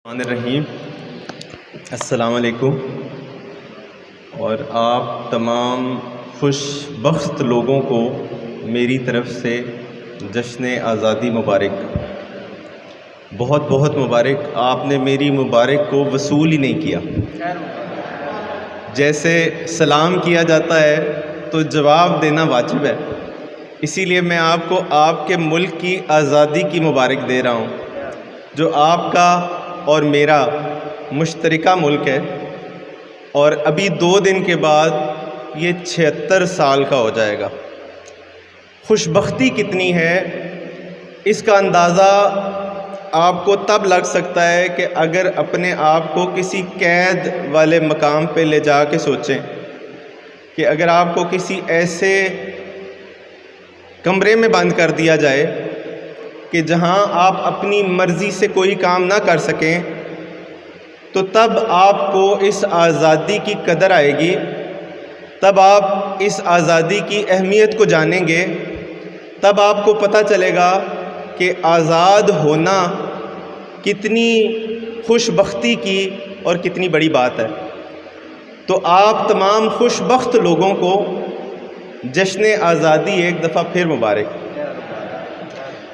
الرحیم السلام علیکم، اور آپ تمام خوش بخت لوگوں کو میری طرف سے جشن آزادی مبارک، بہت بہت مبارک۔ آپ نے میری مبارک کو وصول ہی نہیں کیا۔ جیسے سلام کیا جاتا ہے تو جواب دینا واجب ہے، اسی لیے میں آپ کو آپ کے ملک کی آزادی کی مبارک دے رہا ہوں، جو آپ کا اور میرا مشترکہ ملک ہے، اور ابھی 2 دن کے بعد یہ 76 سال کا ہو جائے گا۔ خوش بختی کتنی ہے اس کا اندازہ آپ کو تب لگ سکتا ہے کہ اگر اپنے آپ کو کسی قید والے مقام پہ لے جا کے سوچیں کہ اگر آپ کو کسی ایسے کمرے میں بند کر دیا جائے کہ جہاں آپ اپنی مرضی سے کوئی کام نہ کر سکیں، تو تب آپ کو اس آزادی کی قدر آئے گی، تب آپ اس آزادی کی اہمیت کو جانیں گے، تب آپ کو پتہ چلے گا کہ آزاد ہونا کتنی خوش بختی کی اور کتنی بڑی بات ہے۔ تو آپ تمام خوش بخت لوگوں کو جشن آزادی ایک دفعہ پھر مبارک۔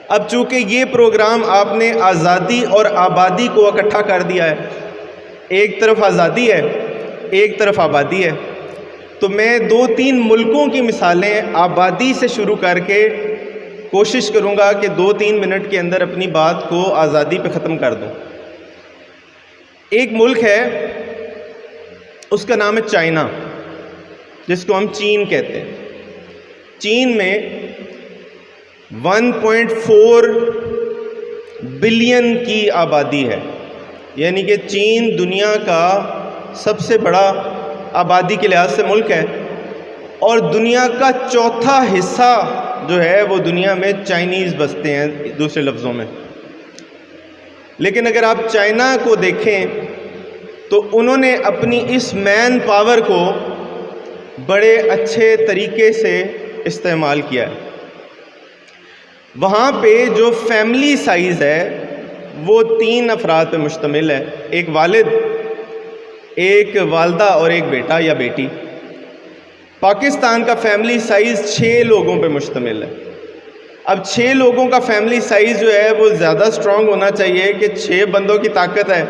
اب چونکہ یہ پروگرام آپ نے آزادی اور آبادی کو اکٹھا کر دیا ہے، ایک طرف آزادی ہے ایک طرف آبادی ہے، تو میں 2-3 ملکوں کی مثالیں آبادی سے شروع کر کے کوشش کروں گا کہ 2-3 منٹ کے اندر اپنی بات کو آزادی پہ ختم کر دوں۔ ایک ملک ہے، اس کا نام ہے چائنا، جس کو ہم چین کہتے ہیں۔ چین میں 1.4 بلین کی آبادی ہے، یعنی کہ چین دنیا کا سب سے بڑا آبادی کے لحاظ سے ملک ہے، اور دنیا کا 4تھا حصہ جو ہے وہ دنیا میں چائنیز بستے ہیں، دوسرے لفظوں میں۔ لیکن اگر آپ چائنا کو دیکھیں تو انہوں نے اپنی اس مین پاور کو بڑے اچھے طریقے سے استعمال کیا ہے۔ وہاں پہ جو فیملی سائز ہے وہ 3 افراد پہ مشتمل ہے، ایک والد، ایک والدہ اور ایک بیٹا یا بیٹی۔ پاکستان کا فیملی سائز 6 لوگوں پہ مشتمل ہے۔ اب 6 لوگوں کا فیملی سائز جو ہے وہ زیادہ سٹرونگ ہونا چاہیے کہ 6 بندوں کی طاقت ہے،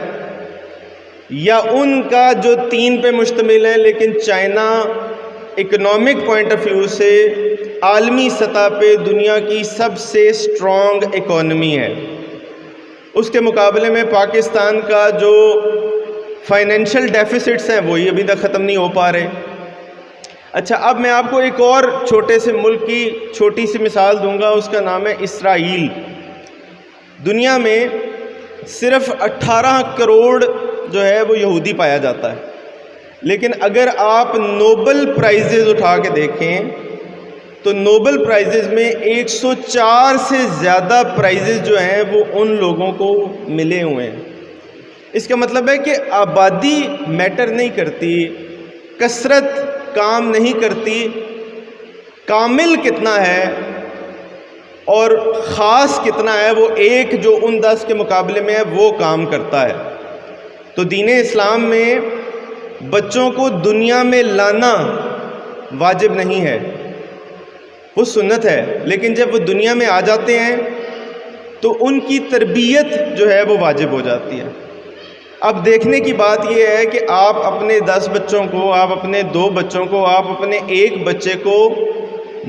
یا ان کا جو 3 پہ مشتمل ہے۔ لیکن China economic point of view سے عالمی سطح پہ دنیا کی سب سے سٹرونگ اکانومی ہے۔ اس کے مقابلے میں پاکستان کا جو فائنینشل ڈیفیسٹس ہیں وہی ابھی تک ختم نہیں ہو پا رہے۔ اچھا، اب میں آپ کو ایک اور چھوٹے سے ملک کی چھوٹی سی مثال دوں گا، اس کا نام ہے اسرائیل۔ دنیا میں صرف 18 کروڑ جو ہے وہ یہودی پایا جاتا ہے، لیکن اگر آپ نوبل پرائزز اٹھا کے دیکھیں تو نوبل پرائزز میں 104 سے زیادہ پرائزز جو ہیں وہ ان لوگوں کو ملے ہوئے ہیں۔ اس کا مطلب ہے کہ آبادی میٹر نہیں کرتی، کثرت کام نہیں کرتی، کامل کتنا ہے اور خاص کتنا ہے، وہ ایک جو ان 10 کے مقابلے میں ہے وہ کام کرتا ہے۔ تو دین اسلام میں بچوں کو دنیا میں لانا واجب نہیں ہے، وہ سنت ہے، لیکن جب وہ دنیا میں آ جاتے ہیں تو ان کی تربیت جو ہے وہ واجب ہو جاتی ہے۔ اب دیکھنے کی بات یہ ہے کہ آپ اپنے 10 بچوں کو، آپ اپنے 2 بچوں کو، آپ اپنے 1 بچے کو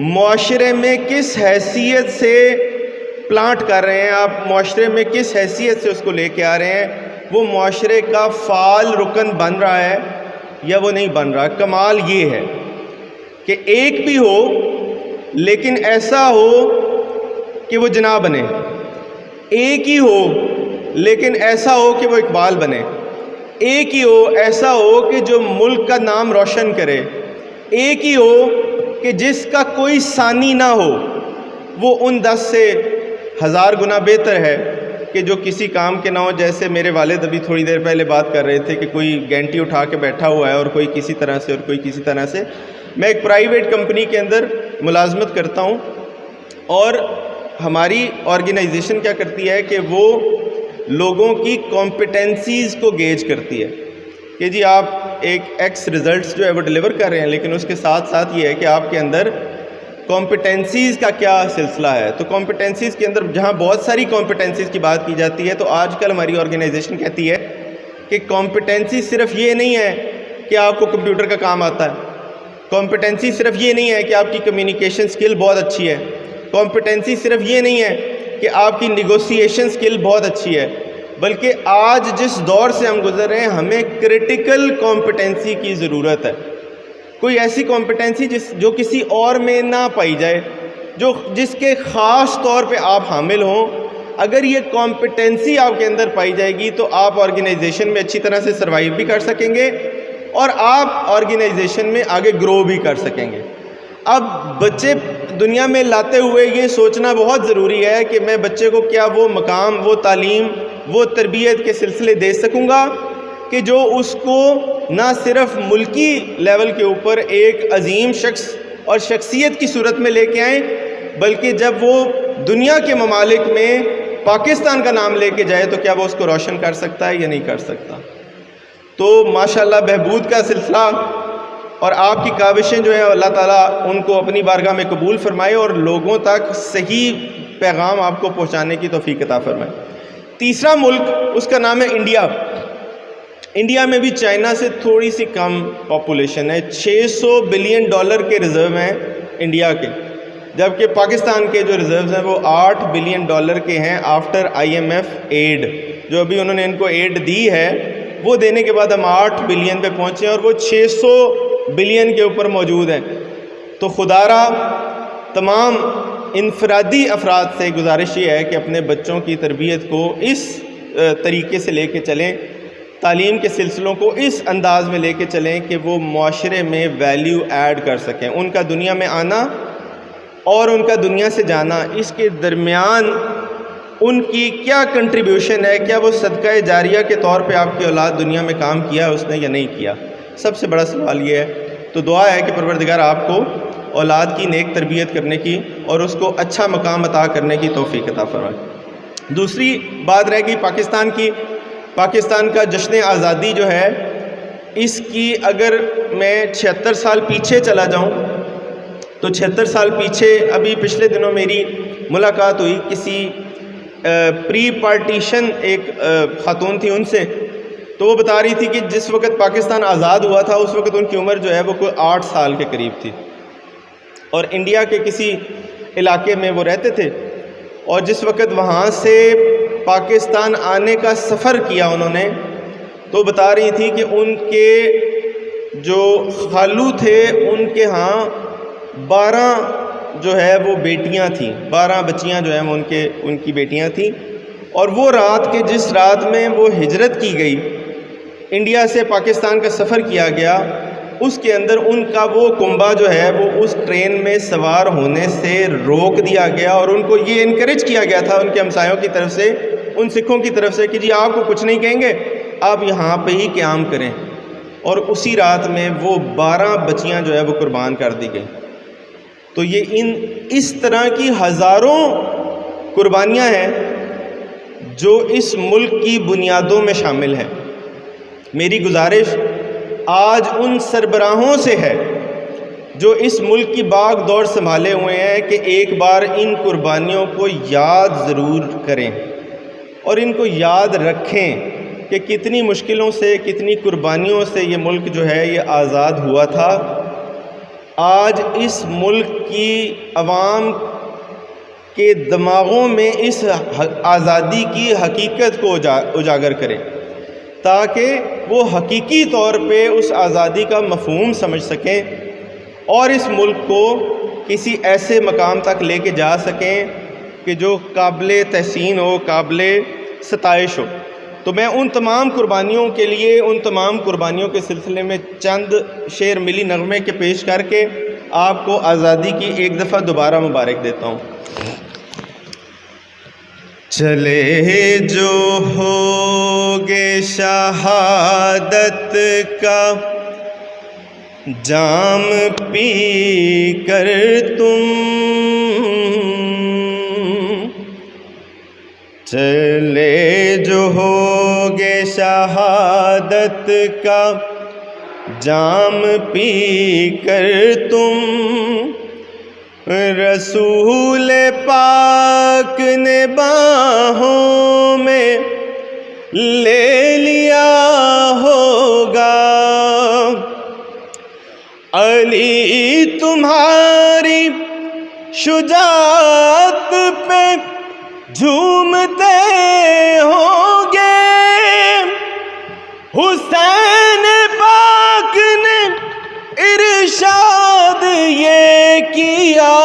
معاشرے میں کس حیثیت سے پلانٹ کر رہے ہیں، آپ معاشرے میں کس حیثیت سے اس کو لے کے آ رہے ہیں، وہ معاشرے کا فعال رکن بن رہا ہے یا وہ نہیں بن رہا۔ کمال یہ ہے کہ ایک بھی ہو لیکن ایسا ہو کہ وہ جناح بنے، ایک ہی ہو لیکن ایسا ہو کہ وہ اقبال بنے، ایک ہی ہو ایسا ہو کہ جو ملک کا نام روشن کرے، ایک ہی ہو کہ جس کا کوئی ثانی نہ ہو۔ وہ ان 10 سے 1000 گنا بہتر ہے کہ جو کسی کام کے نہ ہو۔ جیسے میرے والد ابھی تھوڑی دیر پہلے بات کر رہے تھے کہ کوئی گینٹی اٹھا کے بیٹھا ہوا ہے اور کوئی کسی طرح سے اور کوئی کسی طرح سے۔ میں ایک پرائیویٹ کمپنی کے اندر ملازمت کرتا ہوں، اور ہماری آرگنائزیشن کیا کرتی ہے کہ وہ لوگوں کی کمپٹنسیز کو گیج کرتی ہے کہ جی آپ ایک ایکس ریزلٹس جو ہے وہ ڈیلیور کر رہے ہیں، لیکن اس کے ساتھ ساتھ یہ ہے کہ آپ کے اندر کمپٹنسیز کا کیا سلسلہ ہے۔ تو کمپٹنسیز کے اندر جہاں بہت ساری کمپٹنسیز کی بات کی جاتی ہے، تو آج کل ہماری آرگنائزیشن کہتی ہے کہ کمپٹنسی صرف یہ نہیں ہے کہ آپ کو کمپیوٹر کا کام آتا ہے، کمپٹنسی صرف یہ نہیں ہے کہ آپ کی کمیونیکیشن سکل بہت اچھی ہے، کمپٹنسی صرف یہ نہیں ہے کہ آپ کی نیگوسیشن سکل بہت اچھی ہے، بلکہ آج جس دور سے ہم گزر رہے ہیں ہمیں کرٹیکل کمپٹنسی کی ضرورت ہے، کوئی ایسی کمپٹنسی جو کسی اور میں نہ پائی جائے، جس کے خاص طور پہ آپ حامل ہوں۔ اگر یہ کمپٹنسی آپ کے اندر پائی جائے گی تو آپ آرگنائزیشن میں اچھی طرح سے سروائیو بھی کر سکیں گے اور آپ آرگنائزیشن میں آگے گرو بھی کر سکیں گے۔ اب بچے دنیا میں لاتے ہوئے یہ سوچنا بہت ضروری ہے کہ میں بچے کو کیا وہ مقام، وہ تعلیم، وہ تربیت کے سلسلے دے سکوں گا کہ جو اس کو نہ صرف ملکی لیول کے اوپر ایک عظیم شخص اور شخصیت کی صورت میں لے کے آئیں، بلکہ جب وہ دنیا کے ممالک میں پاکستان کا نام لے کے جائے تو کیا وہ اس کو روشن کر سکتا ہے یا نہیں کر سکتا۔ تو ماشاءاللہ بہبود کا سلسلہ اور آپ کی کاوشیں جو ہے اللہ تعالیٰ ان کو اپنی بارگاہ میں قبول فرمائے اور لوگوں تک صحیح پیغام آپ کو پہنچانے کی توفیق عطا فرمائے۔ تیسرا ملک اس کا نام ہے انڈیا۔ انڈیا میں بھی چائنا سے تھوڑی سی کم پاپولیشن ہے، $600 بلین کے ریزرو ہیں انڈیا کے، جبکہ پاکستان کے جو ریزروز ہیں وہ $8 بلین کے ہیں آفٹر IMF ایڈ، جو ابھی انہوں نے ان کو ایڈ دی ہے وہ دینے کے بعد ہم 8 بلین پہ پہنچے ہیں اور وہ 600 بلین کے اوپر موجود ہیں۔ تو خدا را تمام انفرادی افراد سے گزارش یہ ہے کہ اپنے بچوں کی تربیت کو اس طریقے سے لے کے چلیں، تعلیم کے سلسلوں کو اس انداز میں لے کے چلیں کہ وہ معاشرے میں ویلیو ایڈ کر سکیں۔ ان کا دنیا میں آنا اور ان کا دنیا سے جانا، اس کے درمیان ان کی کیا کنٹریبیوشن ہے، کیا وہ صدقہ جاریہ کے طور پہ آپ کی اولاد دنیا میں کام کیا اس نے یا نہیں کیا، سب سے بڑا سوال یہ ہے۔ تو دعا ہے کہ پروردگار آپ کو اولاد کی نیک تربیت کرنے کی اور اس کو اچھا مقام عطا کرنے کی توفیق عطا فرمائے۔ دوسری بات رہ گئی پاکستان کی۔ پاکستان کا جشن آزادی جو ہے، اس کی اگر میں 76 سال پیچھے چلا جاؤں تو 76 سال پیچھے، ابھی پچھلے دنوں میری ملاقات ہوئی کسی پری پارٹیشن ایک خاتون تھی ان سے، تو وہ بتا رہی تھی کہ جس وقت پاکستان آزاد ہوا تھا اس وقت ان کی عمر جو ہے وہ کوئی 8 سال کے قریب تھی، اور انڈیا کے کسی علاقے میں وہ رہتے تھے، اور جس وقت وہاں سے پاکستان آنے کا سفر کیا انہوں نے، تو بتا رہی تھی کہ ان کے جو خالو تھے ان کے ہاں 12 جو ہے وہ بیٹیاں تھیں، 12 بچیاں جو ہیں وہ ان کی بیٹیاں تھیں، اور وہ رات کے جس رات میں وہ ہجرت کی گئی، انڈیا سے پاکستان کا سفر کیا گیا، اس کے اندر ان کا وہ کنبہ جو ہے وہ اس ٹرین میں سوار ہونے سے روک دیا گیا، اور ان کو یہ انکریج کیا گیا تھا ان کے ہمسایوں کی طرف سے، ان سکھوں کی طرف سے، کہ جی آپ کو کچھ نہیں کہیں گے، آپ یہاں پہ ہی قیام کریں، اور اسی رات میں وہ 12 بچیاں جو ہے وہ قربان کر دی گئیں۔ تو یہ اس طرح کی ہزاروں قربانیاں ہیں جو اس ملک کی بنیادوں میں شامل ہیں۔ میری گزارش آج ان سربراہوں سے ہے جو اس ملک کی باغ دوڑ سنبھالے ہوئے ہیں کہ ایک بار ان قربانیوں کو یاد ضرور کریں اور ان کو یاد رکھیں کہ کتنی مشکلوں سے، کتنی قربانیوں سے یہ ملک جو ہے یہ آزاد ہوا تھا۔ آج اس ملک کی عوام کے دماغوں میں اس آزادی کی حقیقت کو اجاگر کریں تاکہ وہ حقیقی طور پہ اس آزادی کا مفہوم سمجھ سکیں اور اس ملک کو کسی ایسے مقام تک لے کے جا سکیں کہ جو قابل تحسین ہو، قابل ستائش ہو۔ تو میں ان تمام قربانیوں کے لیے، ان تمام قربانیوں کے سلسلے میں چند شعر ملی نغمے کے پیش کر کے آپ کو آزادی کی ایک دفعہ دوبارہ مبارک دیتا ہوں۔ چلے جو ہوگے شہادت کا جام پی کر تم، چلے جو شہادت کا جام پی کر تم رسول پاک نے باہوں میں لے لیا ہوگا۔ علی تمہاری شجاعت پہ جھومتے ہوں گے، حسین پاک نے ارشاد یہ کیا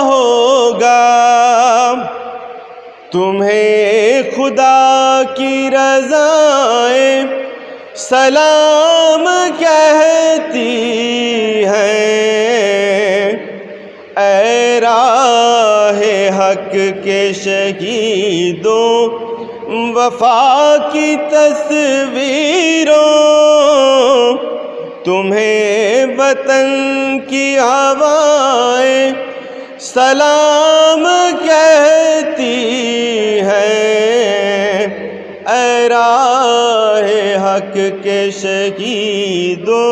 ہوگا، تمہیں خدا کی رضائیں سلام کہتی ہیں، اے راہ حق کے شہیدوں وفا کی تصویروں، تمہیں وطن کی ہوائیں سلام کہتی ہیں، اے راہ حق کے شہیدوں۔